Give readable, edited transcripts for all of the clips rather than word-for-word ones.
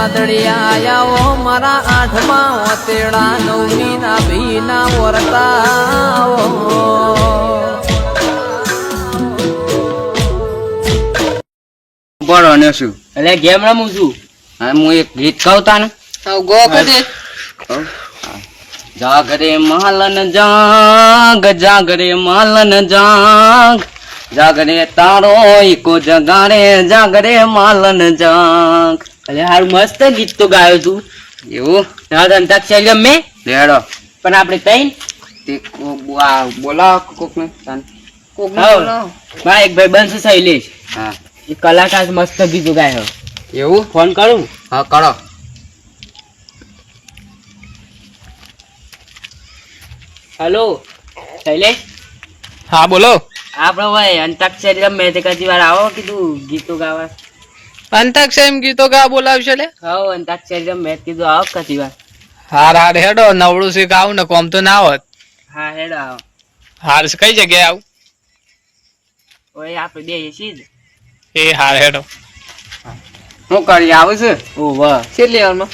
વાદળિયા આયા ઓ મારા આઠમાં ઓતેડા નવમી ના ભીના વરતા બરો ને શું એટલે ગેમ રમું છું. હા હું એક ગીત કહું ને ગો કદે જાગરે માલન જાગ જાગરે માલન જાગ જાગરે તારો ઈકો જગાડે જાગરે માલન જાગ. એટલે હારું મસ્ત ગીત તો ગાયો તું. એવું અંતાક્ષરી મેં લેડો પણ આપણે તઈ તે બોલાવ કોક ને તને. મારા એક ભાઈ બનશે શૈલેષ, હા એ કલાકાર મસ્ત ગીતો ગાયો. એવું ફોન કરું. હા કરો. હેલો શૈલેષ, હા બોલો. આપડે ભાઈ અંતાક્ષરી રમે તે કદી વાર આવો કીધું ગીતો ગાવા. અંતાક્ષરી ગીતો ગા બોલાવશે લે. હા અંતાક્ષરી રમે કીધું આવો કદી વાર. હાર હાર હેડો નવડું શીખ આવું ને કોમ તો ના હોત. હા હેડો આવો. હાર કઈ જગ્યાએ આવું? ઓય આપણે બે છીએ જ. એ હાર હેડો. શું કરી આવું છે? ઓ વાહ કેટલી વારમાં?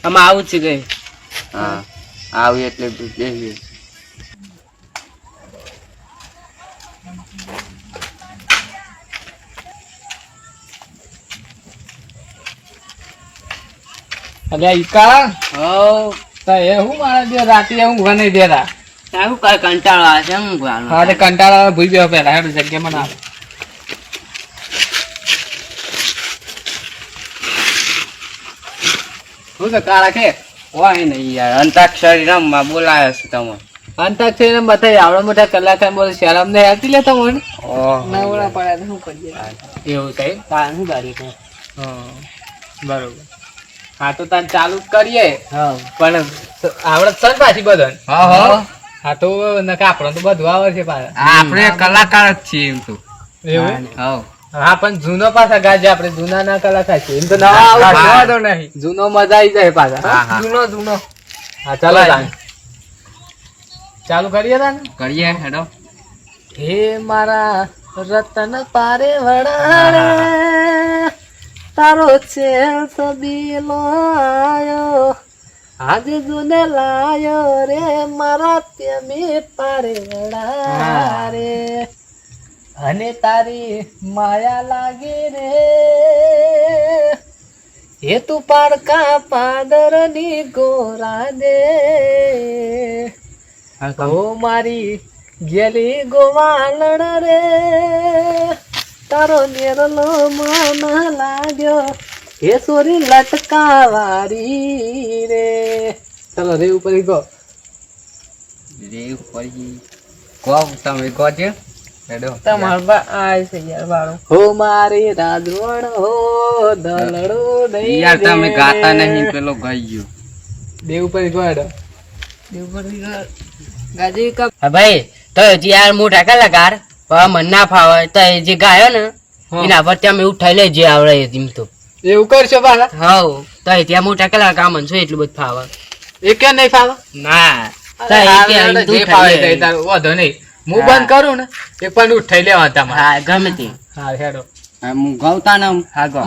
આમાં આવું જ છે કઈ. હા આવી એટલે બેસી. અલ્યા ઈકા હો તો એ હું મારા જે રાતે ઊંઘવા નહીં દેતા. સારું કઈ કંટાળો આવે છે એમ ગાવાનું. હા તે કંટાળા ભૂઈ ગયો પેલા હેડો જગ્યા મને આવે. શું છે કાળા કે હોય નહીં યાર અંતાક્ષરી રમવા બોલાયો છે તમે. અંતાક્ષરી ને બતાવી આવડા મોટા કલાકાર બોલે શરમ ને આવતી લે તમને. ઓહો નવડા પડ્યા તો શું કરીએ? એવું સાહેબ તાર શું ગાડી છે? હા બરોબર. હા તો તાર ચાલુ જ કરીએ હા પણ આવડત સર પાછી બધો. હા હા હા તો નકા આપણને તો બધું આવડે છે પાછા. આપણે કલાકાર જ છીએ એમ તો. એવું હા હા પણ જૂનો પાછા ગાજે આપણે જૂના ના કલાકાર છે એમ તો નવા આવું હા. તો નહીં જૂનો મજા આવી જાય પાછા. હા, હા. જૂનો જૂનો હા ચાલો તાન ચાલુ કરીએ તાન. કરીએ હેડો. હે મારા રતન પારે વડા તારો છે સબીલો આયો આજે જુને લાયો રે મારા પ્રેમી પારે વડા રે અને તારી માયા લાગે રે એ તું પાડકા પાદર ની ગોરા દે ઓ મારી ગેલી ગોવાલણ રે તારો નેરલો મન લાગ્યો એ સોરી લટકાવારી રે. ચલો રે ઉપર ગો રેવ પડી કો તમે કો છે હેડો. તમાર બા આય છે યાર વાળો હો મારી રાજવણ હો દલડો દઈ યાર તમે ગાતા નહીં પેલો ગાઈ ગયો. દેવ ઉપર ગો હેડો. હા ભાઈ તો હજી યાર મોટા કલાકાર પણ મને ના ફાવે તો એ જે ગાયો ને એના પર તમે ઉઠાઈ લેજે આવડે એમ તો. એવું કરશો પાછા હાઉ તો ત્યાં મોટા કલાકાર મને શું એટલું બધું ફાવે એ કે નહીં ફાવે ના. તો અરે એ હારું કે હેડો, એમ તો જે ઉઠાઈ ફાવે લે. તે તારું વાંધો નહીં હું હા. બંધ કરું ને એ પણ ઉઠાઈ લેવા તમારે. હા ગમે તે. હા હેડો હું ગાવતા ને હા ગો.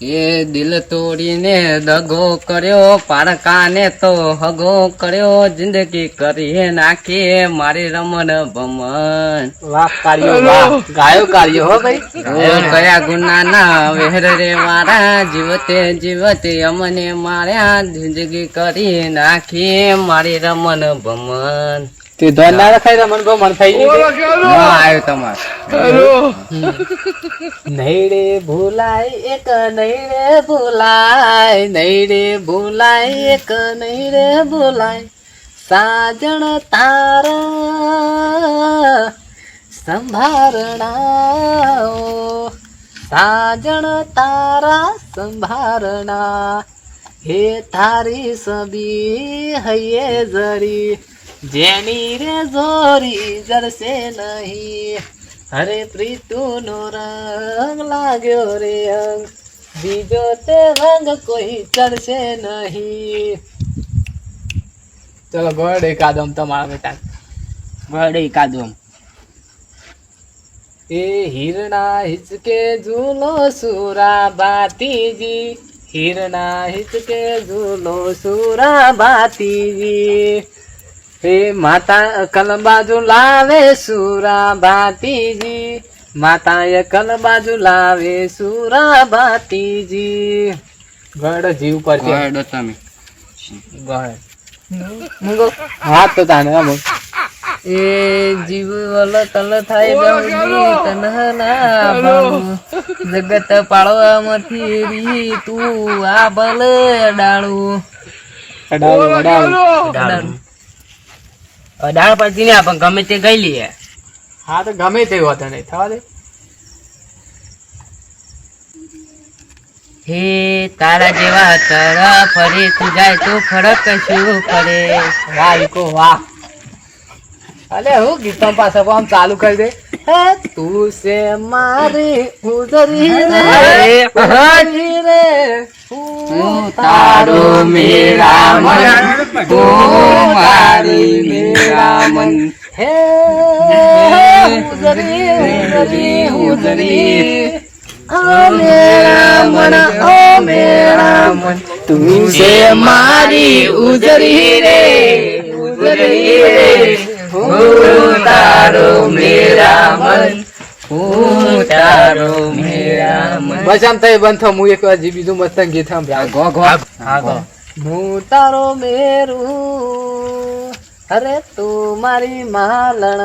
એ દિલ તોડીને દગો કર્યો પારકાને તો હગો કર્યો જિંદગી કરી નાખી મારી રમણ ભમણ. વાહ કાર્યો વાહ ગાયો કાર્યો હો ભાઈ. ઓ કયા ગુના ના વેર રે મારા જીવતે જીવતે અમને માર્યા જિંદગી કરી નાખી મારી રમણ ભમણ. તે ધોન ના રખાય રમણ બહુ મન થઈ ગયું. ના આવ્યો તમારે નહીં રે ભૂલાય એક નહીં રે ભૂલાય નહીં રે ભૂલાય એક નહીં રે ભૂલાય સાજણ તારા સંભારણા સાજણ તારા સંભારણા હે તારી સબી હૈયે જરી જેની રે જોરી જરશે નહીં અરે પ્રીતુ નો રંગ લાગ્યો રે અંગ બીજો તે રંગ કોઈ ચડશે નહીં. ચલો ગોળ એકાદમ તમારા બેટા વડે કાદમ. એ હિરણા હિચકે ઝૂલો સુરા બાતીજી હીરના હિચકે ઝૂલો સુરા ભાતીજી હે માતા કલ બાજુ લાવે સુરા ભાતીજી માતાએ કલ બાજુ લાવે સુરા ભાતીજી ગઢ જીવ પર છે વાડો તમે ગઢ હા તો તાને અમુક એ જીવ વલ તલ થાય ગૌજી તનહના ભાવું જગત પાળવામાંથી રી તું આ બલ ડાળું દાળ પડતી ને પણ ગમે તે ગઈ લઈએ. હા તો ગમે તે હોત નહીં થવા દે હે તારા જેવા તરા ફરે તું જાય તો ફરક શું પડે. વાહ ઈકો વાહ અલે હું ગીતમ પાછા આમ ચાલુ કરી દે હે તું સે મારી ઉદરી રે હું તારો મેરા મન તું મારી મેરા મન હે ઉદરી ઉદરી ઉદરી ઓ મેરા મન ઓ મેરા મન તું સે મારી ઉદરી રે ઉદરી રે હું તારો મેરા મન હું તારો મેરા મન બસ આમ થઈ બંધ થો હું એક વાર બીજું મસ્ત ગીત સાંભળ્યા ગો ગો હું તારો મેરું અરે તું મારી માલણ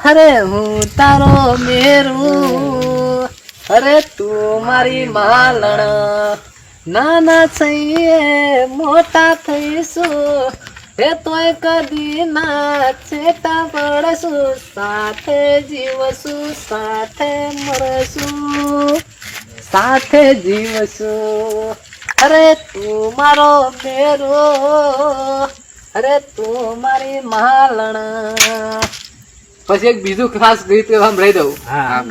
અરે હું તારો મેરું અરે તું મારી માલણ નાના થઈએ મોટા થઈશું એ તોય કદી ના છેટા પડશું સાથે જીવશું સાથે મરશું સાથે જીવશું અરે તું મારો મેરો અરે તું મારી માલણ પછી એક બીજું ખાસ ગીત સંભળાઈ દઉં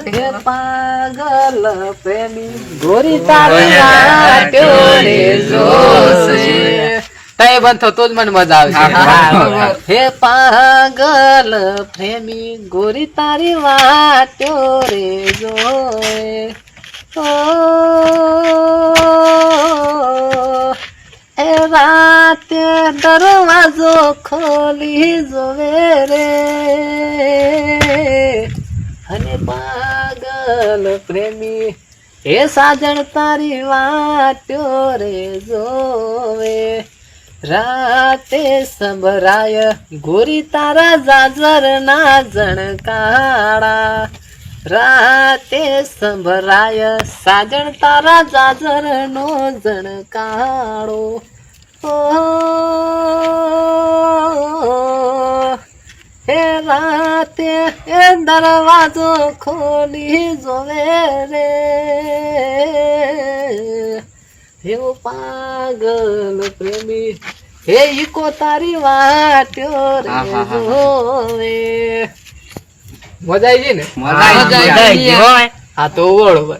હે પાગલ પ્રેમી ગોરી તારી વાટ્યો રે જોશે તય બંધ થતો જ મને મજા આવે હે પાગલ પ્રેમી ગોરી તારી વાટ્યો રે જોય એ રાતે દરવાજો ખોલી જોવે રે અને પાગલ પ્રેમી એ સાજણ તારી વાટ્યો રે જોવે રાતે સંભરાય ગોરી તારા જાજર ના જણકાળા રાતે સંભરાય સાજણ તારા જાજર નો જણકાળો હે રાતે એ દરવાજો ખોલી જોવે રે એવું પાગલ પ્રેમી હે ઈકો તારી વાટ્યો રે જોવે મજા આવી ને હા તો બરોબર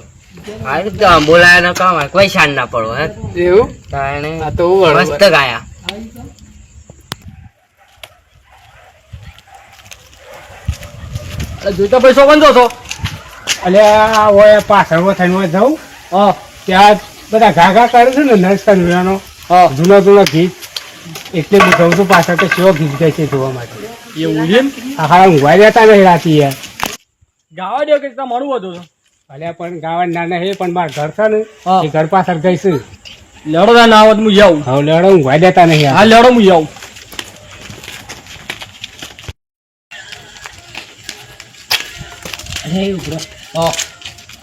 બોલાય ન કામ કોઈ શાન ના પડો હે એવું તાણે હા તો બરોબર મસ્ત ગાયા. જોતા પૈસો કોણ છો અલ્યા ઓય પાછળ થઈને જાઉં ત્યાં બધા ઘાઘા કરે છે ને નરસનો જૂના ગીત એટલે હું કહું છું પાછળ તો કેવો ગીત ગાય છે જોવા માટે એવું છે હા ઊંઘવા જતા નહીં રાતી યાર ગાવા દો કે મળવું હતું અલ્યા પણ ગાવા નાના હે પણ મારા ઘર છે ને એ ઘર પાછળ ગઈશું લડો ના આવત હું જાઉં હવે લડો ઊંઘવા જતા નહીં હા લડો હું જાઉં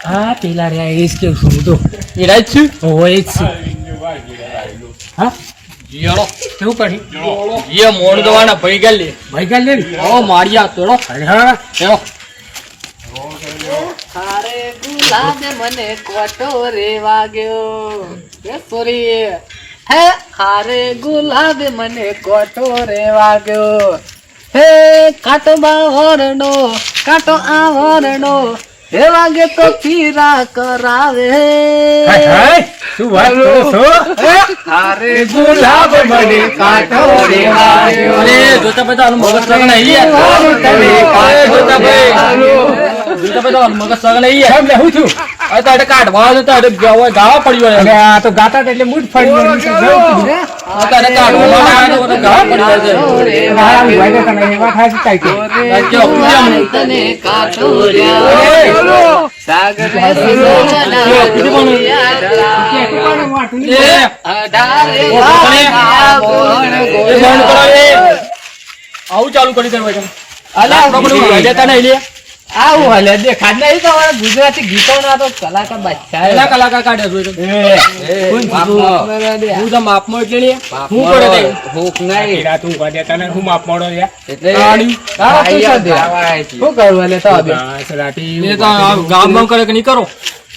હા પેલા રે એ જ કેવું છું હું તો એ રાત છું હોય જ છું હા જીયાળો કેવું કરી એ મોડ દવાના ભાઈ ગયેલી ભાઈ ગાલ લે ને ઓ મારિયા તોડો અરે હા ચલો હારે ગુલાબ મને કોટોરે વાગ્યો એ સોરી હે હારે ગુલાબ મને કોટોરે વાગ્યો હે કાટો બાવરનો કાટો આવરનો હે વાગે તો પીરા કરાવે શું વાત કરો છો હારે ગુલાબ મને કાટોરે વાગ્યો અરે જોતા બધા મગજ સગન આવી તમે જોતા ભાઈ જોતા બધા મગજ સગન આવી કેમ લે હું છું આ તારે કાઢવા તો તારે ગાવા પડ્યો અરે આ તો ગાતા હતા એટલે મૂડ ફરી ગયું છે. જવું કીધું ને. આ તારે કાઢવા ગાવા પડ્યો છે મારા ભાઈ ને તને એવા થાય છે કાંઈ કે. તને કાઠોર્યા સાગર આવું ચાલુ કરી દેવાય તમે આવું હાલે દેખાડ નહીં તો હવે ગુજરાતી ગીતો ના તો કલાકાર બાદશાહ કલાકાર કાઢે છે હું તો માપમાં એટલે લે હું પડે તે ભૂખ નહીં તું કહે તને હું માપ મોડો છે. એટલે તારો શું છે દે? શું કરવું એટલે તો હવે બસ રાતી એ તો ગામ ગામ કરે કે નહીં કરો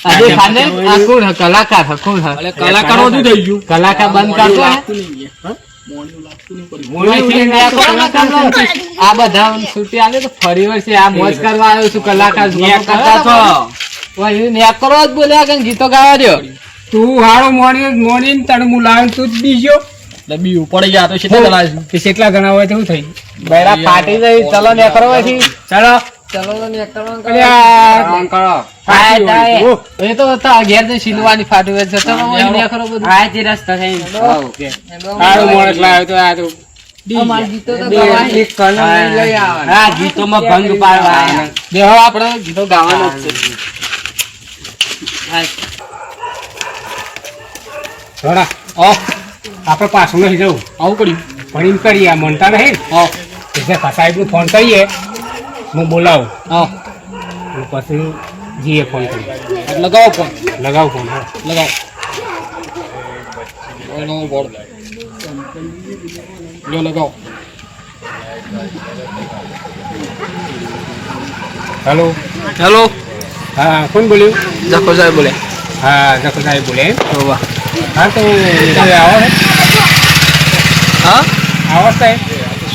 આ દેખાડ નહીં આ કોણ હે? કલાકાર હે, કોણ હે? એટલે કલાકાર બધું થઈ ગયું કલાકાર બંધ કરતો હે? આ બધા છૂટી આલે તો ફરી વર્ષે આ મોજ કરવા આવ્યો છું કલાકાર કરતા છો નેક કરો જ બોલ્યા કે ગીતો ગાવા દો તું હારો મોની તને હું લાવીને તું જ બીજો એટલે બીજું પડી ગયા તો કેટલા જણા છે? કે કેટલા ગણા હોય તેવું થઈ બૈરા ફાટી ગઈ ચલો ને કરો પછી ચાલો ચલો ને કરો અલ્યા, કરો એ તો ઘેર જઈ શીલવાની ફાટી ગઈ છે ચલો ને કરો બધું આ જે રસ્તા થઈ હારો મોણસ લાવ્યો તો આ તો અમાર ગીતો તો ગવાય. હા ગીતોમાં ભંગ પાડવા બેહો આપણે ગીતો ગાવાનું જ છે થોડા આપણે પાછું નહીં જવું આવું કર્યું પણ એમ કરીએ આ મનતા નહીં એટલે સાહેબને ફોન કરીએ હું બોલાવું હા અને પછી જીએ ફોન કરીએ લગાવો ફોન લગાવ ફોન હા લગાવો બોલ લો લગાવો હેલો હેલો હા કોણ બોલ્યું જખો સાહેબ બોલે હા જખો સાહેબ બોલે વાહ હા તો તમે આવો ને હા આવો સાહેબ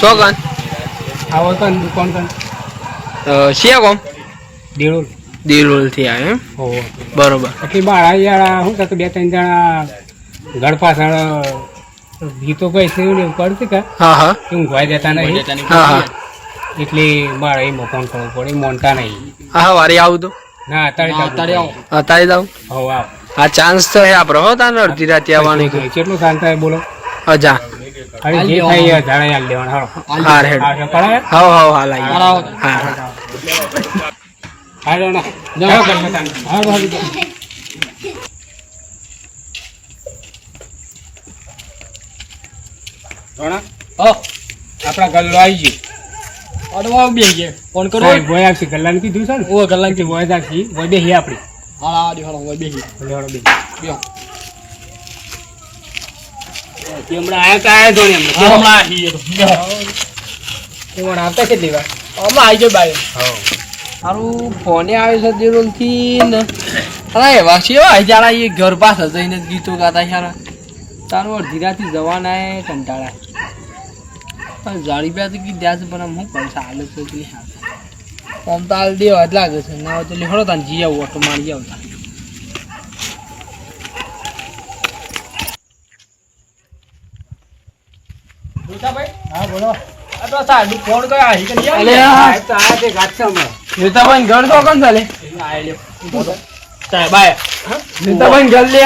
સો ગાન આવો તો કોણ કોણ શિયા કોમ દેરોલ દિલોલ થી આવ્યા એમ હો બરોબર એટલે બાળા યાર શું થતું 2-3 જણા ઘર પાછળ ગીતો કઈ છે એવું કરશે કે હા હા ઊંઘવાઈ દેતા નહીં હા હા એટલે મારે એમાં ફોન કરવો પડે મોનતા નહીં હા વારી આવું તો ના અત્યારે આવો અત્યારે જાઉં હો આવો આ ચાન્સ તો હે આપણે હો તાને અડધી રાતે આવવાની કેટલું શાંત થાય બોલો અજા અરે જે થાય એ ધારા યાર લેવાનું હાલો હાર હેડ આવશે પડાવે હાવ હાવ હાલ આવી હા હાલો ના જાઓ ઘરમાં તાન હાલો હાલો રોણા આપણા ગલ્લો આવી ગયો અડવા બે ગયા ફોન કરો સાહેબ ભોય આવશે ગલ્લાને કીધું છે ને ઓ ગલ્લા કે ભોય આવશે ભોય બેહી આપણી હાલા આડી હાલો બે ગયા લેવાડો બે બ્યો હમણાં આયા તો આયા જોડે હમણાં આવી તો હમણાં આવતા કેટલી વાર હમણાં આવી જાય બાય મારું ફોને આવે છે દિલોલ થી ને અરે એવા છે જાડા એ ઘર પાછળ જઈને ગીતો ગાતા યાર તારું અડધી રાતે જવાના એ કંટાળા જાળી બે તો ગીત દ્યા છે પણ હું પૈસા હાલે છે એટલે આમ તો હાલ દેવા જ લાગે છે ના હોય તો લેખડો તાને જી આવું ઓટો મારી આવતા હા બોલો આ તો સાહેબ ફોન કર્યો આવી કે નહીં અલે સાહેબ તો આયા છે ગાંઠ છે હમણાં નીતાભાઈ ઘર તો કોણ ચાલે સાહેબ આયા નીતાભાઈ ઘર લે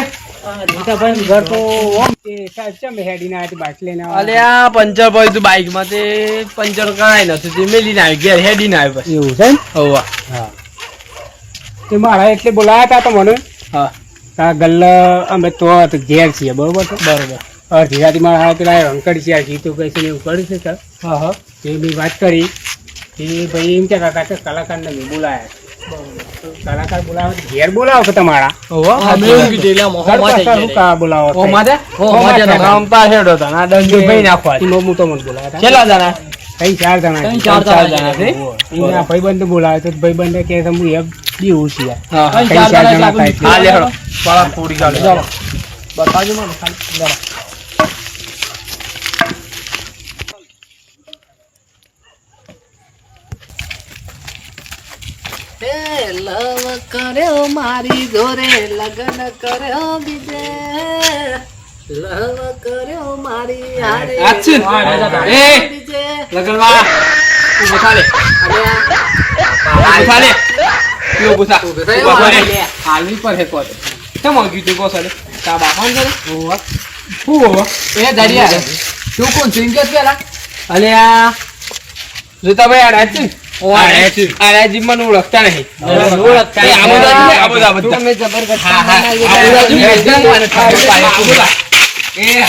નીતાભાઈ ઘર તો ઓમ કે સાહેબ ચમ હેડીને આયા બાઇક લઈને આવ્યા? અલે આ પંચર પડ્યું તું બાઈક માં તે પંચર કરાય નતું તે મેલીને આવી ઘેર હેડીને આવ્યો બસ એવું છે ને? હોવા હા તે મારા એટલે બોલાયા હતા તો મને હા આ ગલ્લ અમે તો ઘેર છીએ બરોબર છે બરોબર અડધી રાતે મારા હાથ પેલા રંકડ છે આ ગીતો કહે છે ને એવું કરી છે સર હા હા એ બી વાત કરી એ ભાઈ એમ કહેતા હતા કે કલાકારને મેં બોલાયા કલાકાર બોલાવો તો ઘેર બોલાવો કે તમારા હોવા અમે એવું કીધું એટલે આમ ઘર હોમાં થઈ પાછળ શું ગયા કા બોલાવો ઓ માથે રમતા હેડો તા ના દંજો ભાઈ નાખવા ટીમો હું તો મને બોલાયા હતા કેટલા જણા 3-4 જણા ત્રણ છે. ચાર ચાર જણા જણા છે એમના ભાઈબંધ બોલાવે તો ભાઈબંધ કે હું એક બીવું છીએ હા હા ચાર ચાર જણા જણા એટલે થાય હા લે હેડો પાળા પૂરી ચાલે ચાલો બતાજો મને ખાલી જરા લવ કર્યો મારી જોરે લગન કર્યો બીજે લવ કર્યો મારી હારે Action. એ લગનમાં તું બતાલે બતાલે લો પૂછા થઈ ઉભા વાળા રહે. હાલવી પર હે કોતે કેમ વાગ્યું તું કોસલે તા બાપાને કરે હું હોવા એ દરિયા તું કોણ છું ઇન્જર પેલા અલે આ જોતાભાઈ આ રાત છે આ રાજી મને ઓળખતા નહીં ઓળખતા એ નહીં. આ બધા તમે જબરદસ્ત હા હા બનાવી આ બધા દીધા. એકદમ પાયા.